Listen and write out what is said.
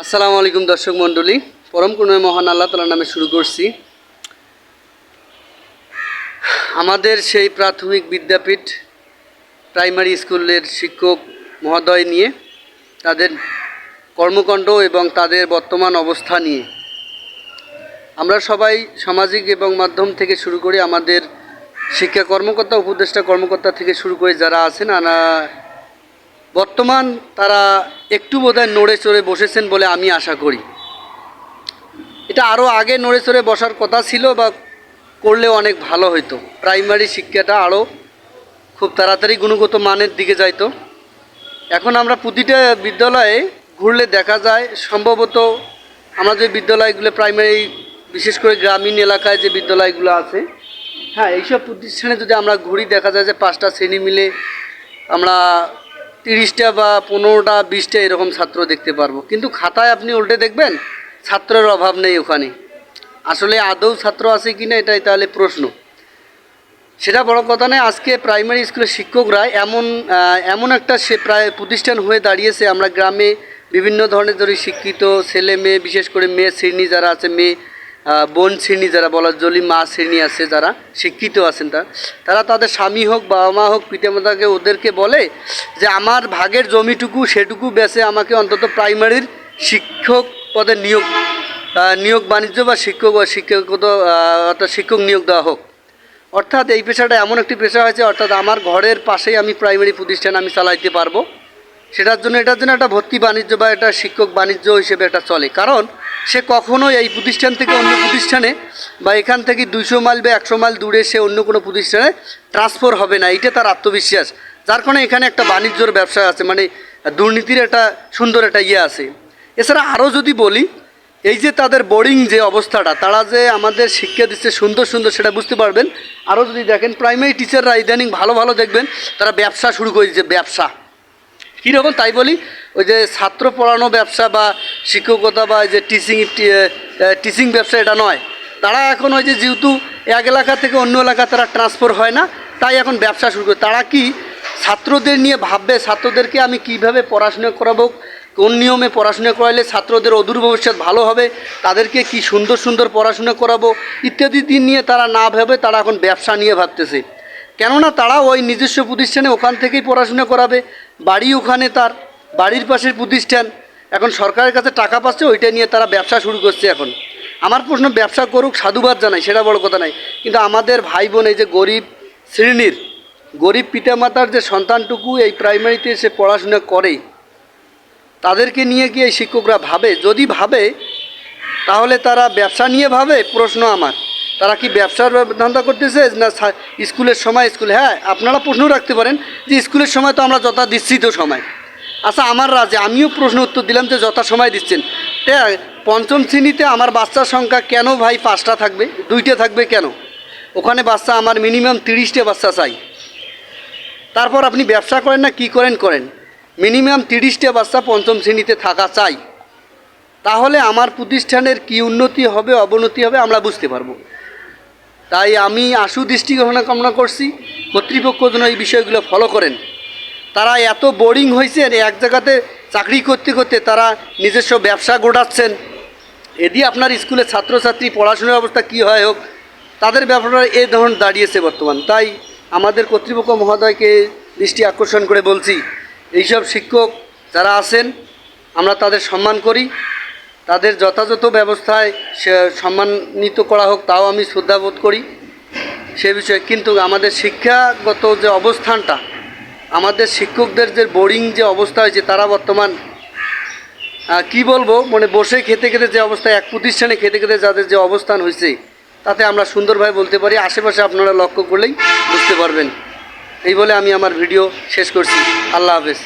আসসালামু আলাইকুম দর্শক মণ্ডলী, পরম করুণাময় মহান আল্লাহ তাআলার নামে শুরু করছি। আমাদের সেই প্রাথমিক বিদ্যাপীঠ প্রাইমারি স্কুলের শিক্ষক মহোদয় নিয়ে তাদের কর্মকাণ্ড এবং তাদের বর্তমান অবস্থা নিয়ে আমরা সবাই সামাজিক এবং মাধ্যম থেকে শুরু করে আমাদের শিক্ষা কর্মকর্তা, উপদেষ্টা কর্মকর্তা থেকে শুরু করে যারা আছেন বর্তমান তারা একটু বোধহয় নড়ে চড়ে বসেছেন বলে আমি আশা করি। এটা আরও আগে নড়ে চড়ে বসার কথা ছিল বা করলে অনেক ভালো হতো। প্রাইমারি শিক্ষাটা আরও খুব তাড়াতাড়ি গুণগত মানের দিকে যাইতো। এখন আমরা প্রতিটা বিদ্যালয়ে ঘুরলে দেখা যায় সম্ভবত আমরা যে বিদ্যালয়গুলো প্রাইমারি, বিশেষ করে গ্রামীণ এলাকায় যে বিদ্যালয়গুলো আছে, হ্যাঁ, এইসব প্রতিষ্ঠানে যদি আমরা ঘুরি দেখা যায় যে 5টা শ্রেণী মিলে আমরা 30টা বা 15টা 20টা এরকম ছাত্র দেখতে পারবো। কিন্তু খাতায় আপনি উল্টে দেখবেন ছাত্রের অভাব নেই ওখানে। আসলে আদৌ ছাত্র আছে কি না এটাই তাহলে প্রশ্ন। সেটা বড় কথা নয়। আজকে প্রাইমারি স্কুলের শিক্ষকরা এমন একটা প্রতিষ্ঠান হয়ে দাঁড়িয়েছে। আমরা গ্রামে বিভিন্ন ধরনের ধরি শিক্ষিত ছেলে মেয়ে, বিশেষ করে মেয়ে শ্রেণী যারা আছে, মেয়ে বোন শ্রেণী যারা বলা জলি মা শ্রেণী আছে, যারা শিক্ষিত আছেন তারা তাদের স্বামী হোক, বাবা মা হোক, পিতামাতাকে ওদেরকে বলে যে আমার ভাগের জমিটুকু সেটুকু বেচে আমাকে অন্তত প্রাইমারির শিক্ষক পদে নিয়োগ বাণিজ্য বা শিক্ষক নিয়োগ দেওয়া হোক। অর্থাৎ এই পেশাটা এমন একটি পেশা হয়েছে, অর্থাৎ আমার ঘরের পাশেই আমি প্রাইমারি প্রতিষ্ঠান আমি চালাইতে পারবো। এটার জন্য একটা ভর্তি বাণিজ্য বা এটা শিক্ষক বাণিজ্য হিসেবে এটা চলে। কারণ সে কখনোই এই প্রতিষ্ঠান থেকে অন্য প্রতিষ্ঠানে বা এখান থেকে 200 মাইল বা 100 মাইল দূরে সে অন্য কোনো প্রতিষ্ঠানে ট্রান্সফার হবে না। এটা তার আত্মবিশ্বাস, যার কারণে এখানে একটা বাণিজ্যর ব্যবসা আছে, মানে দুর্নীতির একটা সুন্দর একটা আছে। এছাড়া আরও যদি বলি, এই যে তাদের বোর্ডিং যে অবস্থাটা, তারা যে আমাদের শিক্ষা দিচ্ছে সুন্দর সুন্দর, সেটা বুঝতে পারবেন। আরও যদি দেখেন প্রাইমারি টিচাররা ইদানিং ভালো ভালো দেখবেন তারা ব্যবসা শুরু করে দিচ্ছে। ব্যবসা কীরকম তাই বলি, ওই যে ছাত্র পড়ানো ব্যবসা বা শিক্ষকতা বা যে টিচিং ব্যবসা এটা নয়। তারা এখন ওই যে যেহেতু এক এলাকা থেকে অন্য এলাকা তারা ট্রান্সফার হয় না, তাই এখন ব্যবসা শুরু করে। তারা কি ছাত্রদের নিয়ে ভাববে, ছাত্রদেরকে আমি কিভাবে পড়াশোনা করাবো, কোন নিয়মে পড়াশোনা করাইলে ছাত্রদের অদূর ভবিষ্যৎ ভালো হবে, তাদেরকে কি সুন্দর সুন্দর পড়াশোনা করাবো ইত্যাদি দিন নিয়ে তারা না ভেবে তারা এখন ব্যবসা নিয়ে ভাবতেছে। কেননা তারা ওই নিজস্ব প্রতিষ্ঠানে ওখান থেকেই পড়াশোনা করাবে, বাড়ি ওখানে, তার বাড়ির পাশের প্রতিষ্ঠান, এখন সরকারের কাছে টাকা পাচ্ছে, ওইটা নিয়ে তারা ব্যবসা শুরু করছে। এখন আমার প্রশ্ন, ব্যবসা করুক, সাধুবাদ জানাই, সেটা বড় কথা নাই। কিন্তু আমাদের ভাই বোন, এই যে গরিব শ্রেণীর গরিব পিতামাতার যে সন্তানটুকু এই প্রাইমারিতে এসে পড়াশোনা করে, তাদেরকে নিয়ে গিয়ে এই শিক্ষকরা ভাবে, যদি ভাবে তাহলে তারা ব্যবসা নিয়ে ভাবে। প্রশ্ন আমার, তারা কি ব্যবসার ধান্দা করতেছে না স্কুলের সময় হ্যাঁ, আপনারা প্রশ্ন রাখতে পারেন যে স্কুলের সময় তো আমরা যথা দিচ্ছি তো সময়। আচ্ছা, আমার রাজ্যে আমিও প্রশ্ন উত্তর দিলাম যে যথা সময় দিচ্ছেন। পঞ্চম শ্রেণীতে আমার বাচ্চার সংখ্যা কেন ভাই 5টা থাকবে, 2টা থাকবে কেন? ওখানে বাচ্চা আমার মিনিমাম 30টা বাচ্চা চাই। তারপর আপনি ব্যবসা করেন না কি করেন, মিনিমাম 30টা বাচ্চা পঞ্চম শ্রেণীতে থাকা চাই। তাহলে আমার প্রতিষ্ঠানের কি উন্নতি হবে অবনতি হবে আমরা বুঝতে পারবো। তাই আমি আশু দৃষ্টি কামনা করছি, কর্তৃপক্ষ যেন এই বিষয়গুলো ফলো করেন। তারা এত বোরিং হয়েছে, এক জায়গাতে চাকরি করতে করতে তারা নিজস্ব ব্যবসা গোটাচ্ছেন। এদি আপনার স্কুলের ছাত্রছাত্রী পড়াশোনার অবস্থা কী হয় হোক, তাদের ব্যাপারটা এই ধরনের দাঁড়িয়েছে বর্তমান। তাই আমাদের কর্তৃপক্ষ মহোদয়কে দৃষ্টি আকর্ষণ করে বলছি, এইসব শিক্ষক যারা আছেন আমরা তাদের সম্মান করি, তাদের যথাযথ ব্যবস্থায় সম্মানিত করা হোক, তাও আমি শ্রদ্ধাবোধ করি সে বিষয়ে। কিন্তু আমাদের শিক্ষাগত যে অবস্থানটা, আমাদের শিক্ষকদের যে বোরিং যে অবস্থা হয়েছে, তারা বর্তমান কি বলবো, মানে বসে খেতে খেতে যে অবস্থা, এক প্রতিষ্ঠানে খেতে খেতে যাদের যে অবস্থান হয়েছে, তাতে আমরা সুন্দরভাবে বলতে পারি। আশেপাশে আপনারা লক্ষ্য করলেই বুঝতে পারবেন। এই বলে আমি আমার ভিডিও শেষ করছি। আল্লাহ হাফেজ।